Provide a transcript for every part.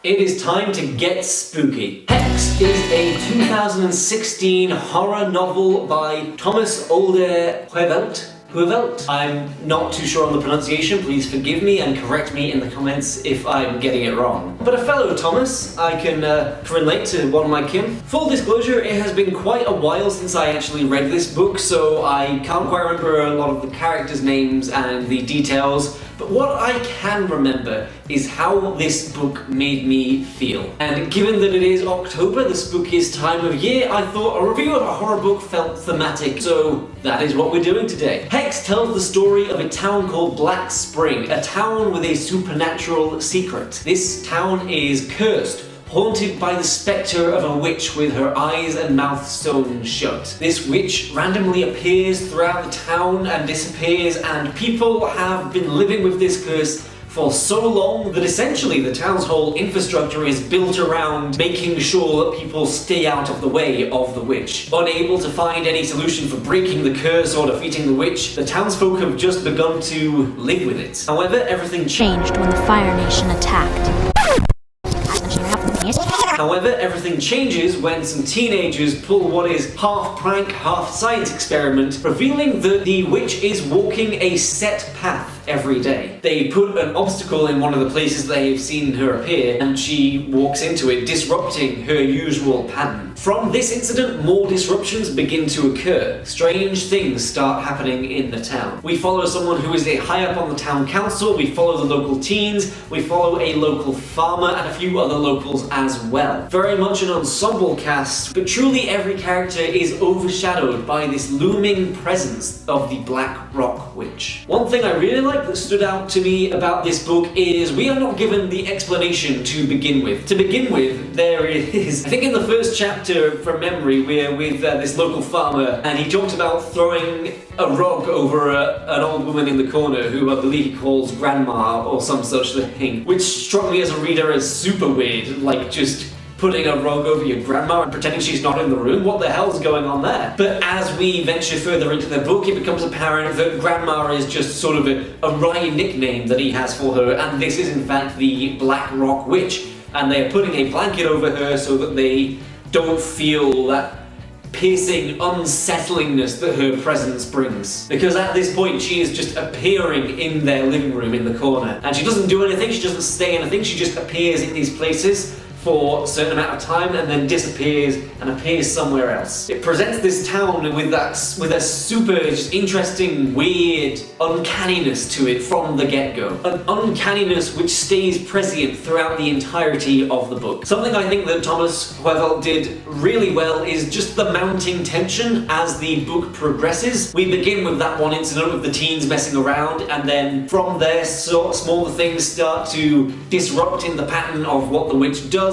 It is time to get spooky. HEX is a 2016 horror novel by Thomas Olde-Heuveldt. I'm not too sure on the pronunciation, please forgive me and correct me in the comments if I'm getting it wrong. But a fellow Thomas, I can relate to one of my kin. Full disclosure, it has been quite a while since I actually read this book, so I can't quite remember a lot of the characters' names and the details, but what I can remember is how this book made me feel. And given that it is October, the spookiest time of year, I thought a review of a horror book felt thematic, so that is what we're doing today. HEX tells the story of a town called Black Spring, a town with a supernatural secret. This town is cursed, haunted by the spectre of a witch with her eyes and mouth sewn shut. This witch randomly appears throughout the town and disappears, and people have been living with this curse for so long that essentially the town's whole infrastructure is built around making sure that people stay out of the way of the witch. Unable to find any solution for breaking the curse or defeating the witch, the townsfolk have just begun to live with it. However, everything changed when the Fire Nation attacked. However, everything changes when some teenagers pull what is half prank, half science experiment, revealing that the witch is walking a set path every day. They put an obstacle in one of the places they have seen her appear, and she walks into it, disrupting her usual pattern. From this incident, more disruptions begin to occur. Strange things start happening in the town. We follow someone who is high up on the town council, we follow the local teens, we follow a local farmer, and a few other locals as well. Very much an ensemble cast, but truly every character is overshadowed by this looming presence of the Black Rock Witch. One thing I really like that stood out to me about this book is we are not given the explanation to begin with. To begin with, there is, I think in the first chapter from memory, we're with this local farmer, and he talks about throwing a rug over an old woman in the corner who I believe he calls grandma or some such thing, which struck me as a reader as super weird, like just putting a rug over your grandma and pretending she's not in the room. What the hell's going on there? But as we venture further into the book, it becomes apparent that grandma is just sort of a wry nickname that he has for her, and this is in fact the Black Rock Witch, and they are putting a blanket over her so that they don't feel that piercing unsettlingness that her presence brings. Because at this point she is just appearing in their living room in the corner, and she doesn't do anything, she doesn't say anything, she just appears in these places for a certain amount of time and then disappears and appears somewhere else. It presents this town with a super just interesting, weird uncanniness to it from the get-go. An uncanniness which stays prescient throughout the entirety of the book. Something I think that Thomas Heuveldt did really well is just the mounting tension as the book progresses. We begin with that one incident with the teens messing around, and then from there smaller things start to disrupt in the pattern of what the witch does,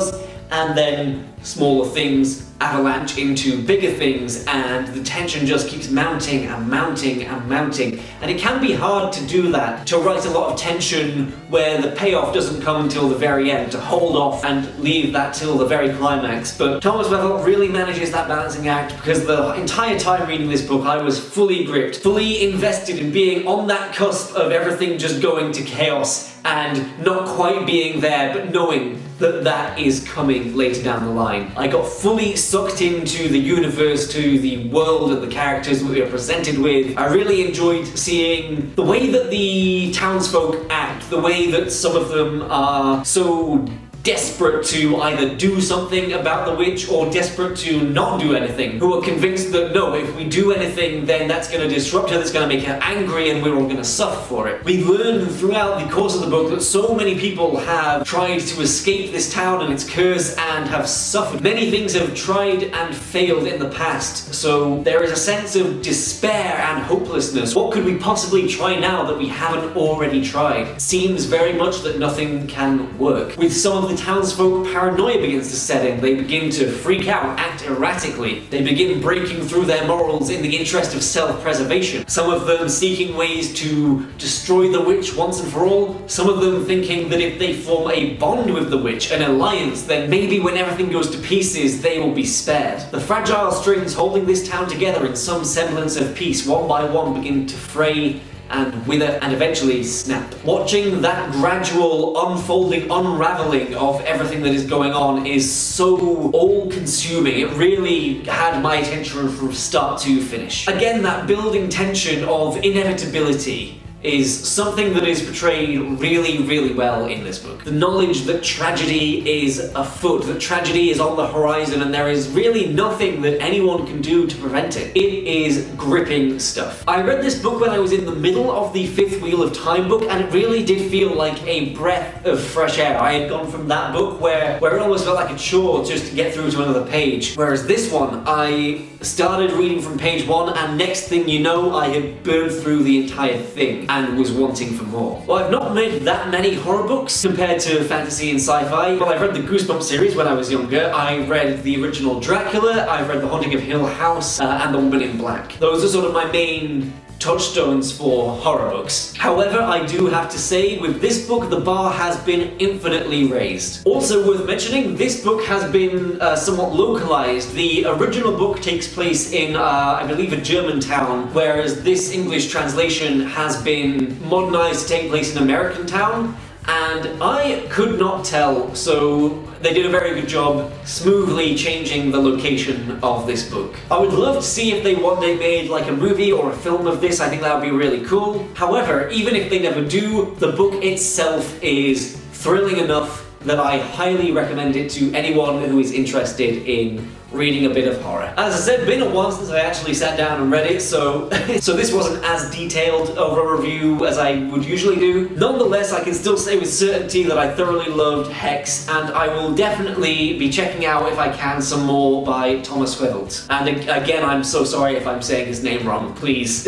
and then smaller things avalanche into bigger things, and the tension just keeps mounting and mounting and mounting. And it can be hard to do that, to write a lot of tension where the payoff doesn't come until the very end, to hold off and leave that till the very climax. But Thomas Heuveldt really manages that balancing act, because the entire time reading this book I was fully gripped, fully invested in being on that cusp of everything just going to chaos and not quite being there, but knowing that that is coming later down the line. I got fully sucked into the universe, to the world and the characters that we are presented with. I really enjoyed seeing the way that the townsfolk act, the way that some of them are so desperate to either do something about the witch or desperate to not do anything, who are convinced that no, if we do anything then that's going to disrupt her, that's going to make her angry, and we're all going to suffer for it. We learn throughout the course of the book that so many people have tried to escape this town and its curse and have suffered. Many things have tried and failed in the past, so there is a sense of despair and hopelessness. What could we possibly try now that we haven't already tried? Seems very much that nothing can work. With some of the townsfolk, paranoia begins to set in. They begin to freak out, act erratically. They begin breaking through their morals in the interest of self-preservation. Some of them seeking ways to destroy the witch once and for all. Some of them thinking that if they form a bond with the witch, an alliance, then maybe when everything goes to pieces, they will be spared. The fragile strings holding this town together in some semblance of peace, one by one, begin to fray and wither and eventually snap. Watching that gradual unfolding, unraveling of everything that is going on is so all-consuming. It really had my attention from start to finish. Again, that building tension of inevitability is something that is portrayed really, really well in this book. The knowledge that tragedy is afoot, that tragedy is on the horizon, and there is really nothing that anyone can do to prevent it. It is gripping stuff. I read this book when I was in the middle of the Fifth Wheel of Time book, and it really did feel like a breath of fresh air. I had gone from that book where it almost felt like a chore just to get through to another page, whereas this one, I started reading from page 1, and next thing you know, I had burned through the entire thing and was wanting for more. Well, I've not read that many horror books compared to fantasy and sci-fi. Well, I've read the Goosebumps series when I was younger. I read the original Dracula, I've read The Haunting of Hill House, and The Woman in Black. Those are sort of my main touchstones for horror books. However, I do have to say, with this book, the bar has been infinitely raised. Also worth mentioning, this book has been somewhat localized. The original book takes place in, I believe, a German town, whereas this English translation has been modernized to take place in American town, and I could not tell, so they did a very good job smoothly changing the location of this book. I would love to see if they one day made like a movie or a film of this. I think that would be really cool. However, even if they never do, the book itself is thrilling enough that I highly recommend it to anyone who is interested in reading a bit of horror. As I said, been a while since I actually sat down and read it, so this wasn't as detailed of a review as I would usually do. Nonetheless, I can still say with certainty that I thoroughly loved HEX, and I will definitely be checking out, if I can, some more by Thomas Swivel. And again, I'm so sorry if I'm saying his name wrong. Please,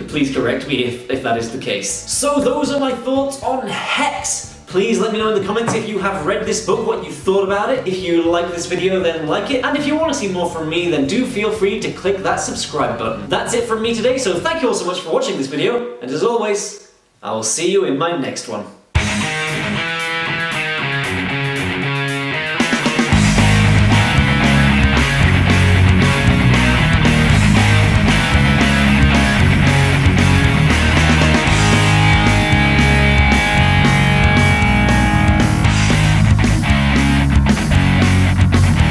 please correct me if that is the case. So those are my thoughts on HEX. Please let me know in the comments if you have read this book, what you thought about it. If you like this video, then like it. And if you want to see more from me, then do feel free to click that subscribe button. That's it from me today, so thank you all so much for watching this video. And as always, I will see you in my next one.